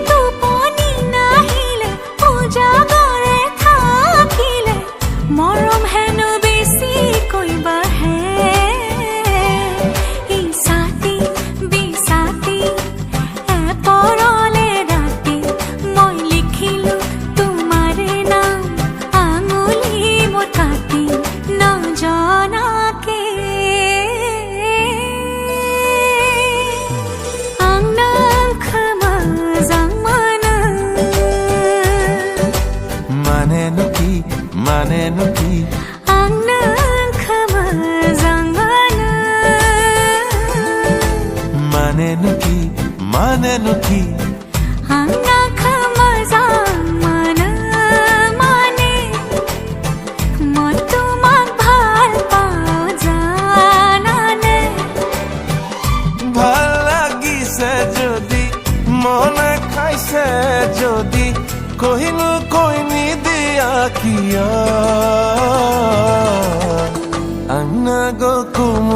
টোপনি নাহিলে উজাগৰে থাকিলে মৰম হেনো বেছি কৈবাহে ইছাতি বিছাতি এপৰলে ৰাতি মই লিখিলো তোমাৰে নাম আঙুলি মোৰ কাটি নজনাকে Maneno ki ang nagkamazangana Maneno ki ang nagkamazangana Mane mo tumag bhal pao janane Bhal lagise jodi mone khaise jodi Kohinu koini diya kiya Ang nagokuma